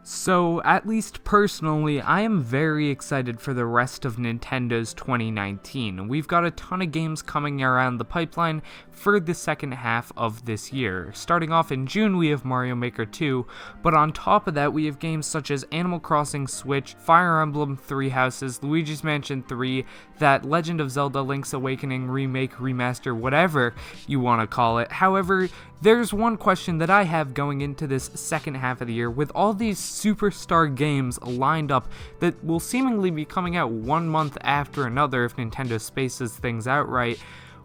So, at least personally, I am very excited for the rest of Nintendo's 2019. We've got a ton of games coming around the pipeline for the second half of this year. Starting off in June, we have Mario Maker 2, but on top of that, we have games such as Animal Crossing Switch, Fire Emblem 3 Houses, Luigis Mansion 3, that Legend of Zelda Links Awakening Remake, Remaster, whatever you want to call it. However, there's one question that I have going into this second half of the year. With all these superstar games lined up that will seemingly be coming out 1 month after another if Nintendo spaces things out right,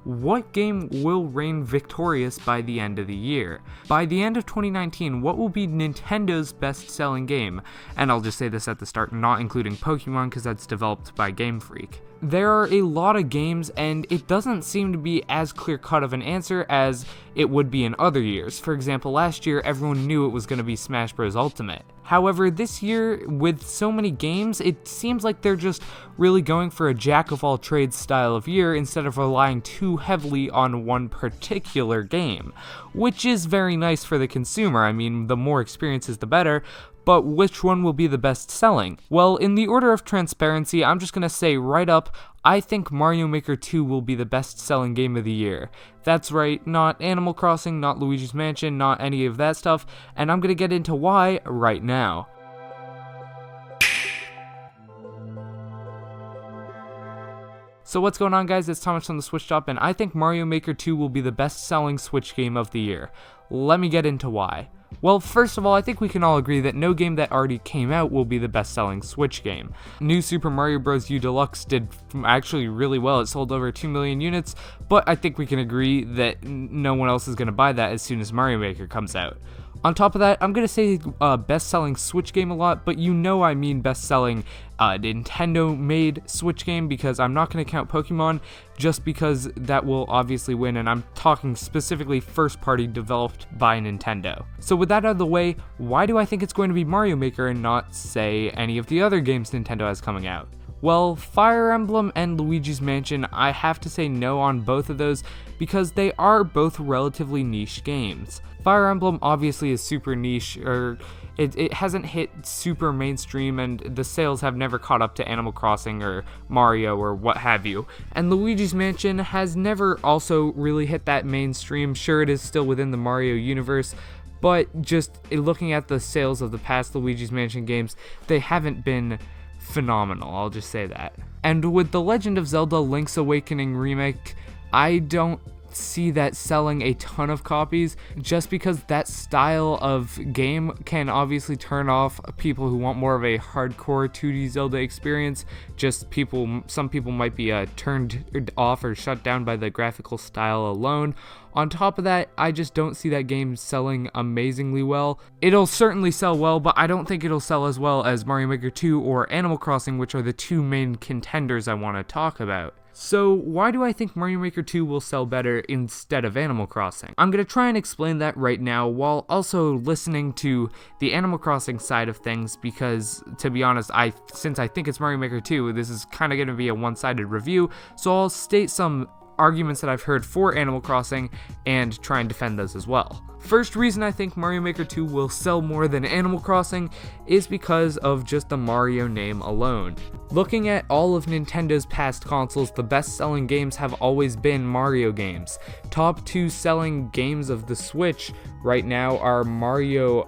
what game will reign victorious by the end of the year? By the end of 2019, what will be Nintendo's best-selling game? And I'll just say this at the start, not including Pokemon because that's developed by Game Freak. There are a lot of games, and it doesn't seem to be as clear-cut of an answer as it would be in other years. For example, last year, everyone knew it was going to be Smash Bros. Ultimate. However, this year, with so many games, it seems like they're just really going for a jack-of-all-trades style of year instead of relying too heavily on one particular game, which is very nice for the consumer. I mean, the more experiences, the better. But which one will be the best selling? Well, in the order of transparency, I'm just going to say right up, I think Mario Maker 2 will be the best selling game of the year. That's right, not Animal Crossing, not Luigi's Mansion, not any of that stuff, and I'm going to get into why right now. So what's going on, guys? It's Thomas from the Switch Shop, and I think Mario Maker 2 will be the best selling Switch game of the year. Let me get into why. Well, first of all, I think we can all agree that no game that already came out will be the best-selling Switch game. New Super Mario Bros. U Deluxe did actually really well. It sold over 2 million units, but I think we can agree that no one else is going to buy that as soon as Mario Maker comes out. On top of that, I'm going to say best-selling Switch game a lot, but you know I mean best-selling Nintendo-made Switch game because I'm not going to count Pokemon just because that will obviously win, and I'm talking specifically first-party developed by Nintendo. So with that out of the way, why do I think it's going to be Mario Maker and not, say, any of the other games Nintendo has coming out? Well, Fire Emblem and Luigi's Mansion, I have to say no on both of those because they are both relatively niche games. Fire Emblem obviously is super niche, or it hasn't hit super mainstream, and the sales have never caught up to Animal Crossing or Mario or what have you. And Luigi's Mansion has never also really hit that mainstream. Sure, it is still within the Mario universe, but just looking at the sales of the past Luigi's Mansion games, they haven't been phenomenal, I'll just say that. And with The Legend of Zelda Links Awakening Remake, I don't see that selling a ton of copies just because that style of game can obviously turn off people who want more of a hardcore 2D Zelda experience. Some people might be turned off or shut down by the graphical style alone. On top of that, I just don't see that game selling amazingly well. It'll certainly sell well, but I don't think it'll sell as well as Mario Maker 2 or Animal Crossing, which are the two main contenders I want to talk about. So why do I think Mario Maker 2 will sell better instead of Animal Crossing? I'm going to try and explain that right now while also listening to the Animal Crossing side of things because, to be honest, since I think it's Mario Maker 2, this is kind of going to be a one-sided review, so I'll state some arguments that I've heard for Animal Crossing and try and defend those as well. First reason I think Mario Maker 2 will sell more than Animal Crossing is because of just the Mario name alone. Looking at all of Nintendo's past consoles, the best-selling games have always been Mario games. Top 2 selling games of the Switch right now are Mario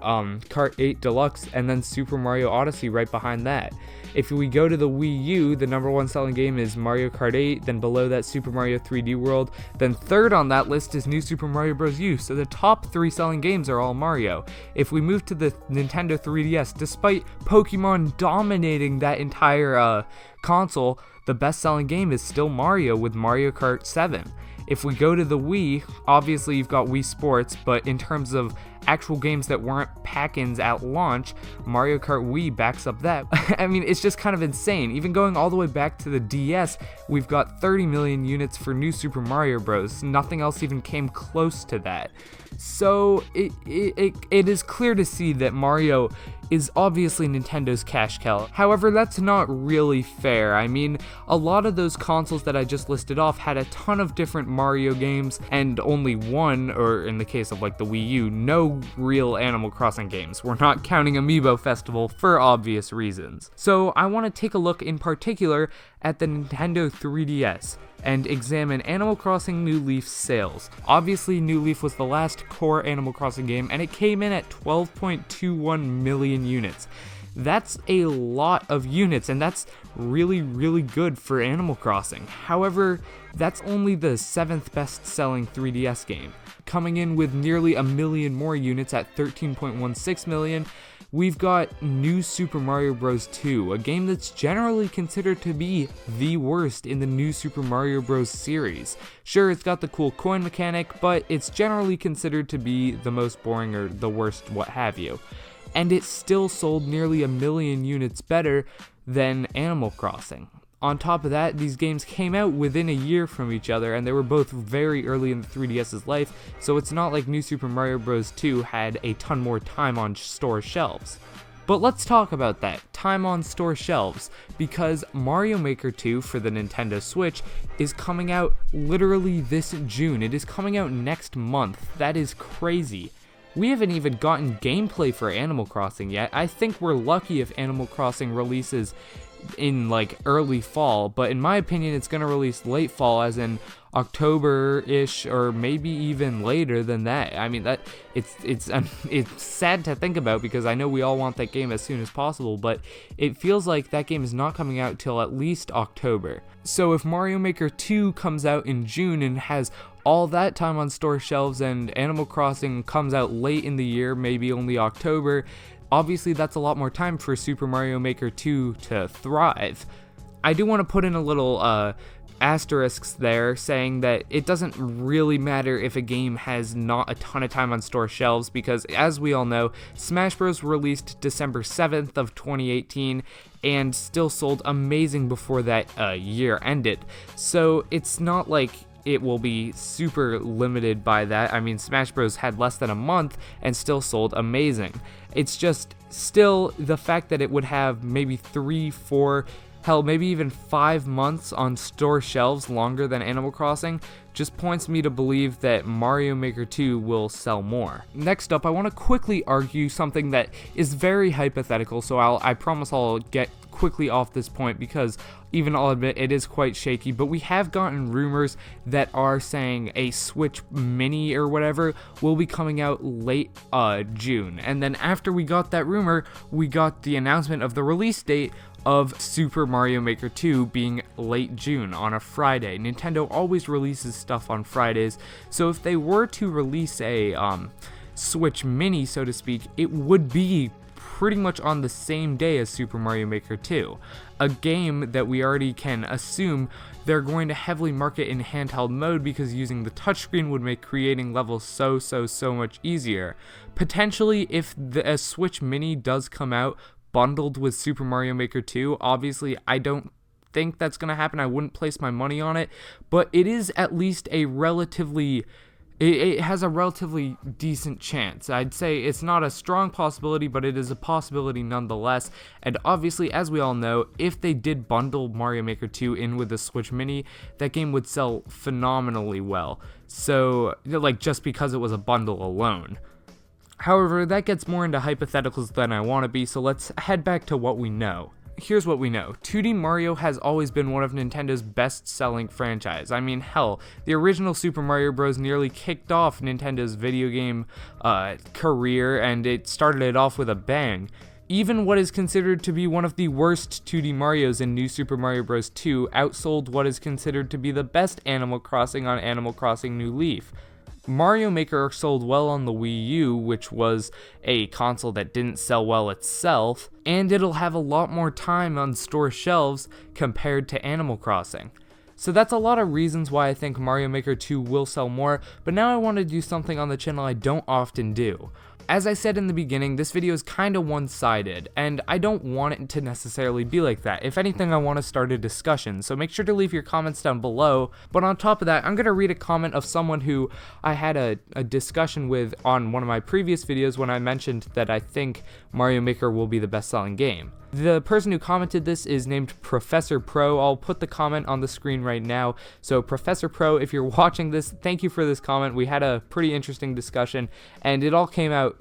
Kart 8 Deluxe and then Super Mario Odyssey right behind that. If we go to the Wii U, the number 1 selling game is Mario Kart 8, then below that Super Mario 3D World, then third on that list is New Super Mario Bros. U, so the top 3 selling games are all Mario. If we move to the Nintendo 3DS, despite Pokemon dominating that entire console, the best selling game is still Mario with Mario Kart 7. If we go to the Wii, obviously you've got Wii Sports, but in terms of actual games that weren't pack-ins at launch, Mario Kart Wii backs up that. I mean, it's just kind of insane. Even going all the way back to the DS, we've got 30 million units for New Super Mario Bros. Nothing else even came close to that. So it is clear to see that Mario is obviously Nintendo's cash cow. However, that's not really fair. I mean, a lot of those consoles that I just listed off had a ton of different Mario games, and only one, or in the case of like the Wii U, no real Animal Crossing games. We're not counting Amiibo Festival for obvious reasons. So I want to take a look in particular at the Nintendo 3DS and examine Animal Crossing New Leaf's sales. Obviously, New Leaf was the last core Animal Crossing game, and it came in at 12.21 million units. That's a lot of units, and that's really, really good for Animal Crossing. However, that's only the 7th best-selling 3DS game. Coming in with nearly a million more units at 13.16 million, we've got New Super Mario Bros. 2, a game that's generally considered to be the worst in the New Super Mario Bros. Series. Sure, it's got the cool coin mechanic, but it's generally considered to be the most boring or the worst what have you. And it still sold nearly a million units better than Animal Crossing. On top of that, these games came out within a year from each other, and they were both very early in the 3DS's life, so it's not like New Super Mario Bros. 2 had a ton more time on store shelves. But let's talk about that, time on store shelves, because Mario Maker 2 for the Nintendo Switch is coming out literally this June. It is coming out next month. That is crazy. We haven't even gotten gameplay for Animal Crossing yet. I think we're lucky if Animal Crossing releases in like early fall, but in my opinion it's going to release late fall, as in October-ish, or maybe even later than that. I mean, that it's sad to think about, because I know we all want that game as soon as possible, but it feels like that game is not coming out till at least October. So if Mario Maker 2 comes out in June and has all that time on store shelves, and Animal Crossing comes out late in the year, maybe only October, obviously that's a lot more time for Super Mario Maker 2 to thrive. I do want to put in a little asterisks there, saying that it doesn't really matter if a game has not a ton of time on store shelves, because as we all know, Smash Bros. Released December 7th of 2018 and still sold amazing before that year ended. So it's not like it will be super limited by that. I mean, Smash Bros. Had less than a month and still sold amazing. It's just still the fact that it would have maybe 3, 4, hell, maybe even 5 months on store shelves longer than Animal Crossing just points me to believe that Mario Maker 2 will sell more. Next up, I want to quickly argue something that is very hypothetical, so I promise I'll get quickly off this point, because even I'll admit it is quite shaky, but we have gotten rumors that are saying a Switch Mini or whatever will be coming out late June. And then after we got that rumor, we got the announcement of the release date of Super Mario Maker 2 being late June on a Friday. Nintendo always releases stuff on Fridays, so if they were to release a Switch Mini, so to speak, it would be pretty much on the same day as Super Mario Maker 2, a game that we already can assume they're going to heavily market in handheld mode, because using the touchscreen would make creating levels so much easier. Potentially, if a Switch Mini does come out bundled with Super Mario Maker 2, obviously I don't think that's going to happen. I wouldn't place my money on it, but it is at least a relatively it has a relatively decent chance. I'd say it's not a strong possibility, but it is a possibility nonetheless. And obviously, as we all know, if they did bundle Mario Maker 2 in with the Switch Mini, that game would sell phenomenally well. So, like, just because it was a bundle alone. However, that gets more into hypotheticals than I want to be, so let's head back to what we know. Here's what we know. 2D Mario has always been one of Nintendo's best-selling franchise. I mean, hell, the original Super Mario Bros. Nearly kicked off Nintendo's video game career, and it started it off with a bang. Even what is considered to be one of the worst 2D Marios in New Super Mario Bros. 2 outsold what is considered to be the best Animal Crossing on Animal Crossing New Leaf. Mario Maker sold well on the Wii U, which was a console that didn't sell well itself, and it'll have a lot more time on store shelves compared to Animal Crossing. So that's a lot of reasons why I think Mario Maker 2 will sell more, but now I want to do something on the channel I don't often do. As I said in the beginning, this video is kinda one-sided, and I don't want it to necessarily be like that. If anything, I want to start a discussion, so make sure to leave your comments down below. But on top of that, I'm gonna read a comment of someone who I had a discussion with on one of my previous videos when I mentioned that I think Mario Maker will be the best-selling game. The person who commented this is named Professor Pro. I'll put the comment on the screen right now. So Professor Pro, if you're watching this, thank you for this comment. We had a pretty interesting discussion, and it all came out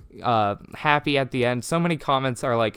happy at the end. So many comments are like,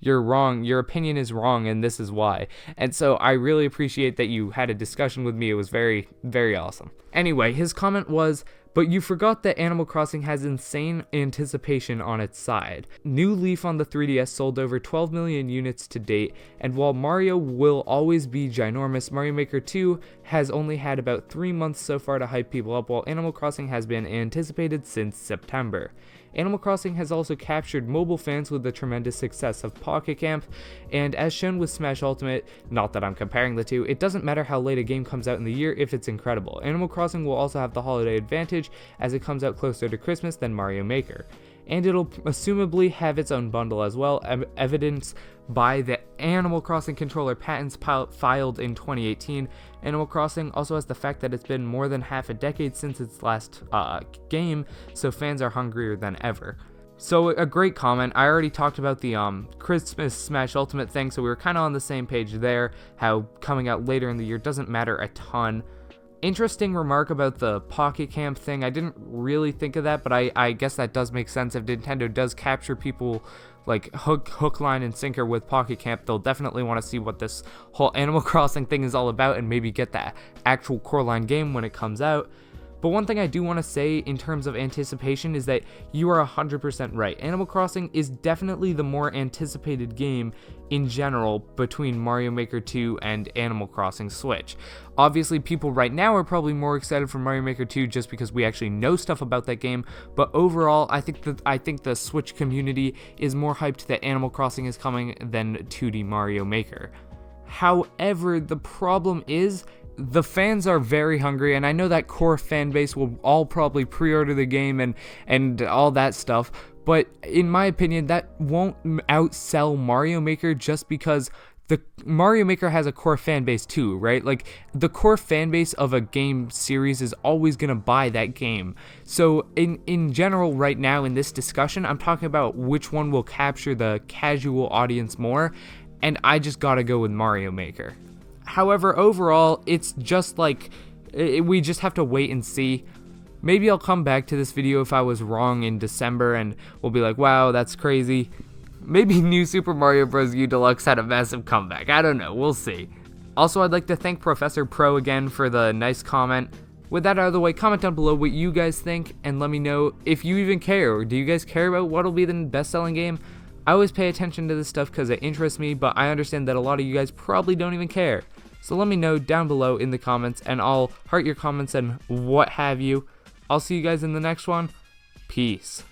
you're wrong, your opinion is wrong, and this is why. And so I really appreciate that you had a discussion with me. It was very, very awesome. Anyway, his comment was, but you forgot that Animal Crossing has insane anticipation on its side. New Leaf on the 3DS sold over 12 million units to date, and while Mario will always be ginormous, Mario Maker 2 has only had about 3 months so far to hype people up, while Animal Crossing has been anticipated since September. Animal Crossing has also captured mobile fans with the tremendous success of Pocket Camp, and as shown with Smash Ultimate, not that I'm comparing the two, it doesn't matter how late a game comes out in the year if it's incredible. Animal Crossing will also have the holiday advantage as it comes out closer to Christmas than Mario Maker. And it'll assumably have its own bundle as well, evidenced by the Animal Crossing controller patents filed in 2018. Animal Crossing also has the fact that it's been more than half a decade since its last game, so fans are hungrier than ever. So a great comment. I already talked about the Christmas Smash Ultimate thing, so we were kind of on the same page there, how coming out later in the year doesn't matter a ton. Interesting remark about the Pocket Camp thing. I didn't really think of that, but I guess that does make sense. If Nintendo does capture people like hook, line, and sinker with Pocket Camp, they'll definitely want to see what this whole Animal Crossing thing is all about and maybe get that actual core line game when it comes out. But one thing I do want to say in terms of anticipation is that you are 100% right. Animal Crossing is definitely the more anticipated game in general between Mario Maker 2 and Animal Crossing Switch. Obviously, people right now are probably more excited for Mario Maker 2 just because we actually know stuff about that game, but overall, I think the Switch community is more hyped that Animal Crossing is coming than 2D Mario Maker. However, the problem is, the fans are very hungry, and I know that core fan base will all probably pre-order the game and all that stuff, but in my opinion, that won't outsell Mario Maker just because the Mario Maker has a core fan base too, right? Like, the core fan base of a game series is always going to buy that game. So in general, right now in this discussion, I'm talking about which one will capture the casual audience more, and I just gotta go with Mario Maker. However, overall, it's just like, we just have to wait and see. Maybe I'll come back to this video if I was wrong in December and we'll be like, wow, that's crazy. Maybe New Super Mario Bros. U Deluxe had a massive comeback. I don't know, we'll see. Also, I'd like to thank Professor Pro again for the nice comment. With that out of the way, comment down below what you guys think and let me know if you even care. Or do you guys care about what'll be the best-selling game? I always pay attention to this stuff because it interests me, but I understand that a lot of you guys probably don't even care. So let me know down below in the comments, and I'll heart your comments and what have you. I'll see you guys in the next one. Peace.